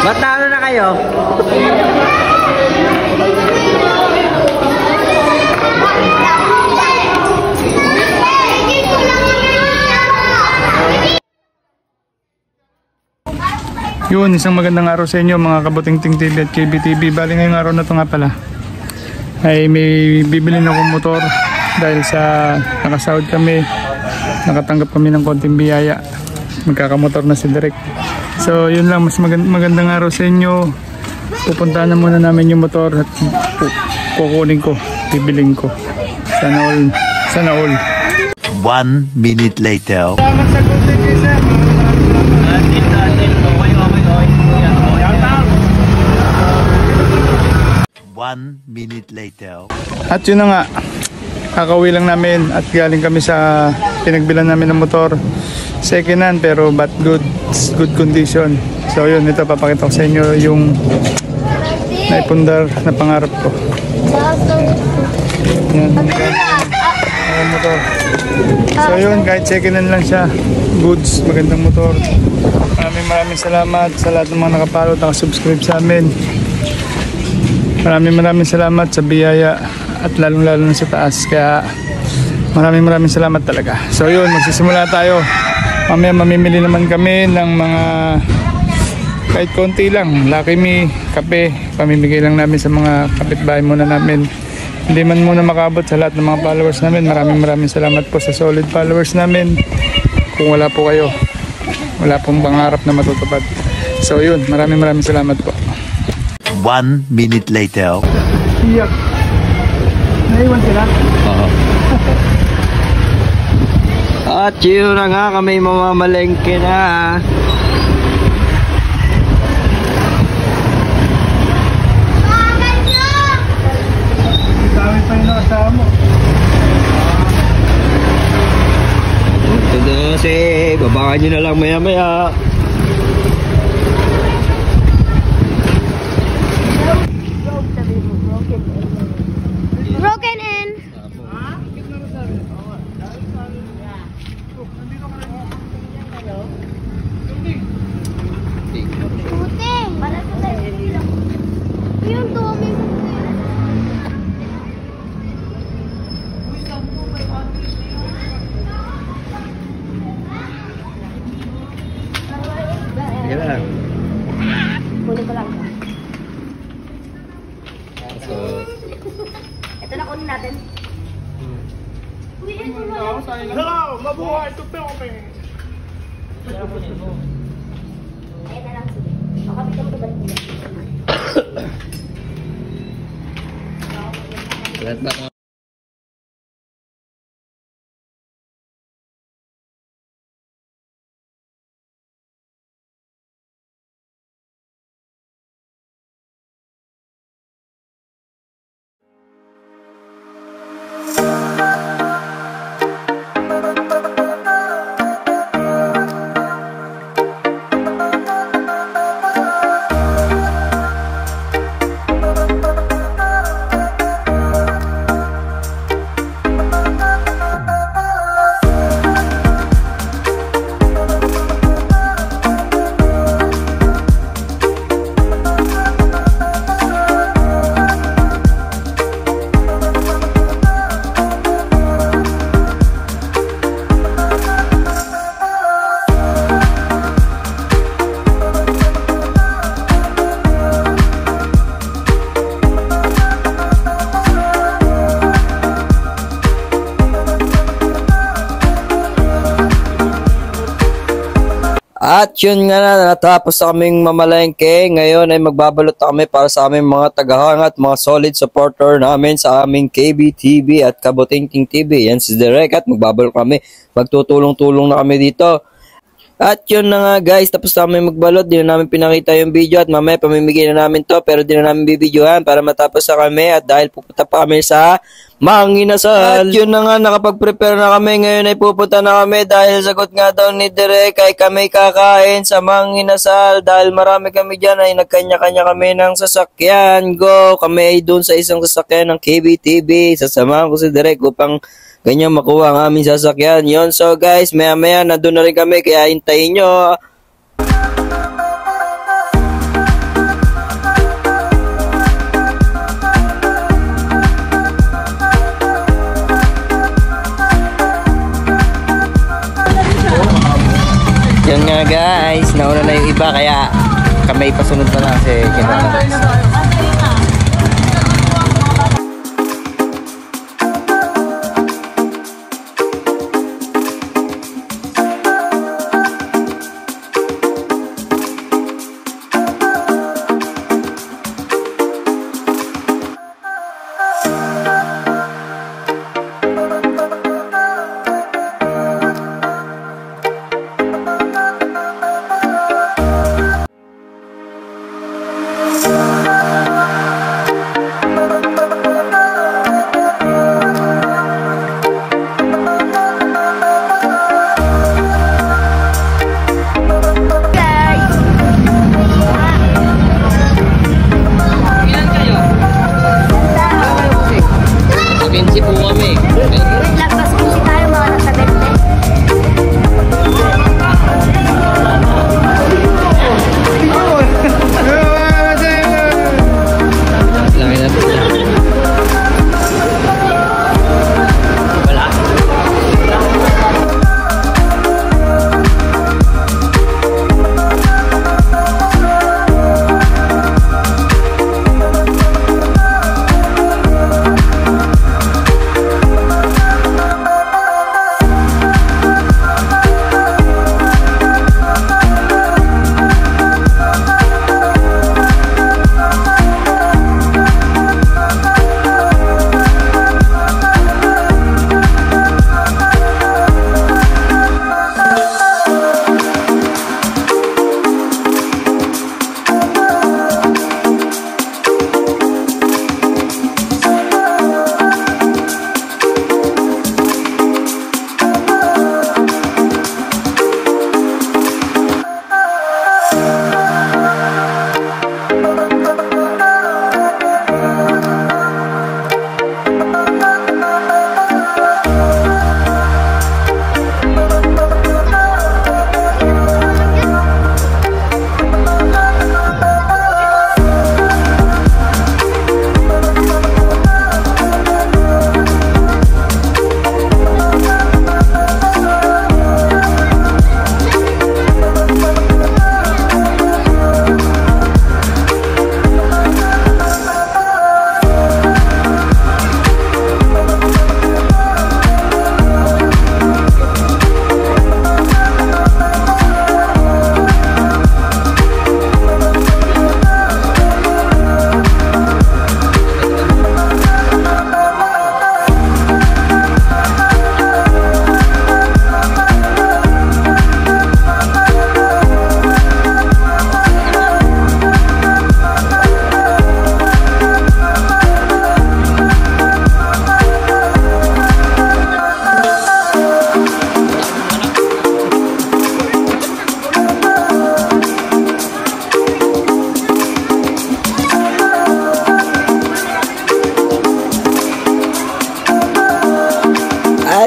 Matalo na kayo? Yun, isang magandang araw sa inyo mga Kabutingting TV at KBTV. Bali ngayong araw na ito nga pala ay may bibili na akong motor dahil sa nakasahod kami, nakatanggap kami ng konting biyaya, magkakamotor na si Derek. So yun lang, mas magandang araw sa inyo. Pupuntahan na muna namin yung motor at kukunin ko, bibiling ko. Sana all, sana all. 1 minute later. 1 minute later. At yun na nga, kakauwi lang namin at galing kami sa pinagbilan namin ng motor. Second hand pero but good condition. So yun, ito papakita ko sa inyo yung naipundar na pangarap ko. Yan. Ayan, motor. So yun, kahit second hand lang siya, goods, magandang motor. Maraming salamat sa lahat ng mga nakapalo at nakasubscribe sa amin. Maraming salamat sa biyaya at lalong na sa taas, kaya maraming salamat talaga. So yun, magsisimula tayo. Mamaya mamimili naman kami ng mga kahit konti lang, Lucky Me, kape, pamimigay lang namin sa mga kapitbahay muna namin. Hindi man muna makabot sa lahat ng mga followers namin. Maraming salamat po sa solid followers namin. Kung wala po kayo, wala pong pangarap na matutupad. So yun, maraming salamat po. 1 minute later. Iyak. Naiwan sila? Oo. At yun na nga, kami mamamalengke na. Dami pa yung nakasawa mo. Ito na kasi, babakan nyo na lang maya. Broken in. Puting. Yung dumi. Sige lang. Kunin ko lang. Ito na kunin natin. Hello, mabuhay to filming. Ayan na lang, sige. Makapit mo ito ba? Lahat ba? At yun nga na, natapos na kaming mamalengke. Ngayon ay magbabalot na kami para sa aming mga tagahang at mga solid supporter namin sa aming KBTV at Kabutingting TV. Yan si Derek at magbabalot kami. Magtutulong-tulong na kami dito. At yun na nga guys, tapos na kami magbalot. Di na namin pinakita yung video at mamaya pamimigay na namin to. Pero di na namin bibidyohan para matapos na kami. At dahil pupunta pa kami sa Manginasal. At yun na nga, nakapag-prepare na kami. Ngayon ay pupunta na kami dahil sagot nga daw ni Derek ay kami kakain sa Manginasal. Dahil marami kami dyan ay nagkanya-kanya kami ng sasakyan. Go! Kami ay doon sa isang sasakyan ng KBTV. Sasamahan ko si Derek upang ganyan makuha ang aming sasakyan. Yun, so guys, maya-maya na doon na rin kami. Kaya hintayin nyo. Yun nga guys, nauna na yung iba kaya kami pasunod na lang kasi kinakalas.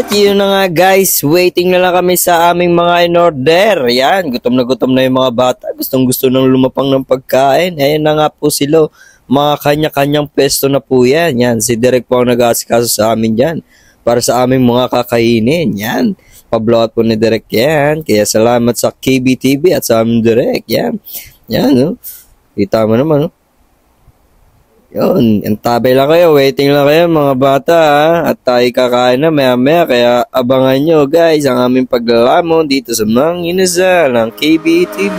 At yun na nga guys, waiting na lang kami sa aming mga in-order. Yan, gutom na yung mga bata. Gustong gusto nang lumapang ng pagkain. Ayan na nga po sila. Mga kanya-kanyang pesto na po yan. Yan, si Derek po ang nag-aasikaso sa amin dyan. Para sa aming mga kakainin. Yan, pa-blowout po ni Derek yan. Kaya salamat sa KBTV at sa aming Derek. Yan, yan no. Kita mo naman no. Yun, antabay lang kayo, waiting lang kayo mga bata ha? At tayo kakain na maya-maya, kaya abangan nyo guys ang aming paglalamon dito sa Mang Inasal ng KBTV.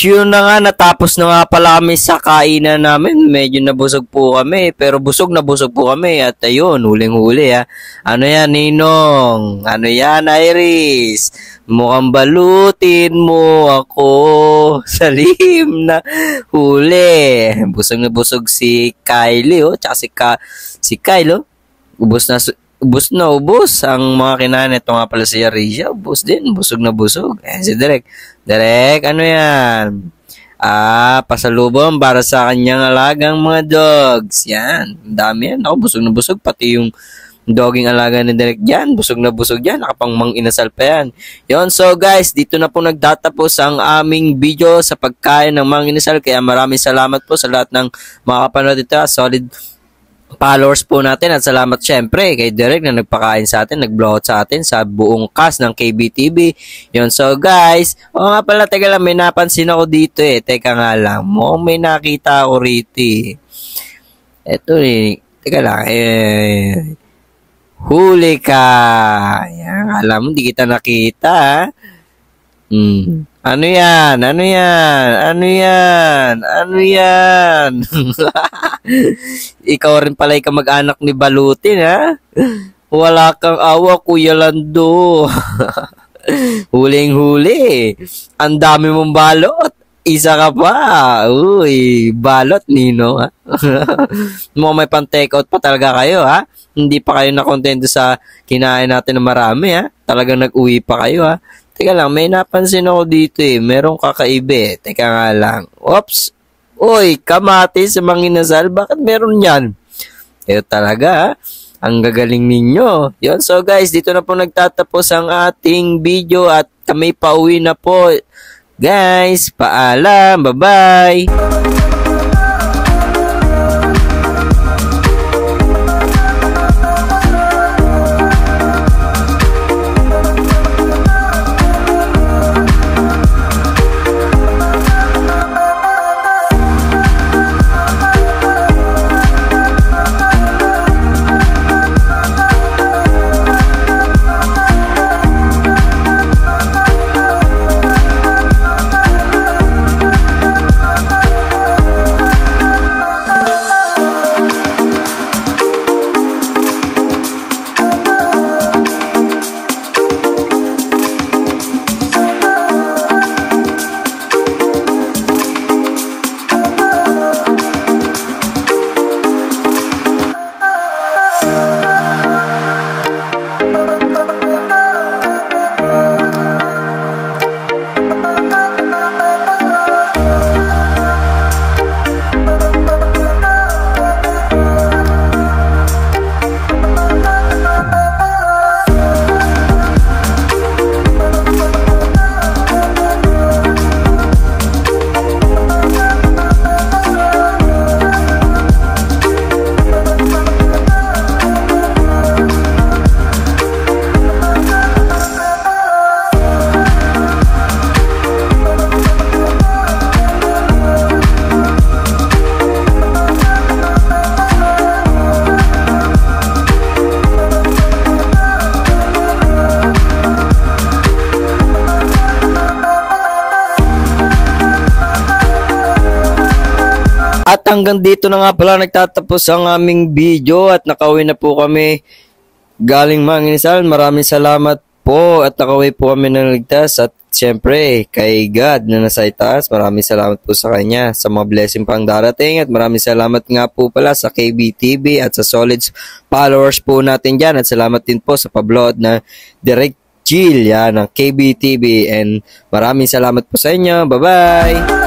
yun na nga, natapos na nga pala kami sa kainan namin. Medyo nabusog po kami, pero busog na busog po kami. At ayun, huling-huli ha. Ano yan, Ninong? Ano yan, Iris? Mukhang balutin mo ako sa lihim na huli. Busog na busog si Kylie, oh. Tsaka si Kyle, oh. Ubus na ubus ang mga kinain. Ito nga pala si Arisha, ubus din, busog na busog. Si Derek, ano yan? Pasalubong para sa kanyang alagang mga dogs. Yan, ang dami yan. Ako, busog na busog, pati yung doging alaga ni Derek dyan, busog na busog dyan, nakapang mang-inasal pa yan. Yon, so guys, dito na po nagtatapos ang aming video sa pagkain ng mang-inasal. Kaya maraming salamat po sa lahat ng mga kapanood dito, solid followers po natin, at salamat syempre kay Derek na nagpakain sa atin, nag-blowout sa atin, sa buong cast ng KBTV. Yun, so guys, nga pala, teka lang, may napansin ako dito teka nga lang, may nakita ako rito Eto teka lang, huli ka. Yan, alam mo, di kita nakita Ano yan? Ano yan? Ano yan? Ano yan? Ikaw rin pala mag-anak ni Balutin, ha? Wala kang awa, Kuya Lando. Huling-huli. Ang dami mong balot. Isa ka pa. Uy, balot, Nino, ha? May pan-take out pa talaga kayo, ha? Hindi pa kayo nakontento sa kinain natin na marami, ha? Talagang nag-uwi pa kayo, ha? Teka lang, may napansin ako dito Merong kakaiba Teka nga lang. Oops! Uy, kamatis sa mang-inasal. Bakit meron yan? Ito talaga, ha? Ang gagaling ninyo. Yun, so guys, dito na po nagtatapos ang ating video at kami pauwi na po. Guys, paalam. Bye-bye! At hanggang dito na nga pala nagtatapos ang aming video at nakauwi na po kami galing Mang-inasal. Maraming salamat po at nakauwi po kami ng ligtas, at syempre kay God na nasa itaas, maraming salamat po sa kanya sa mga blessing pang darating, at maraming salamat nga po pala sa KBTV at sa solid followers po natin dyan, at salamat din po sa pa-upload na Direct Jill ng KBTV, and maraming salamat po sa inyo. Bye-bye!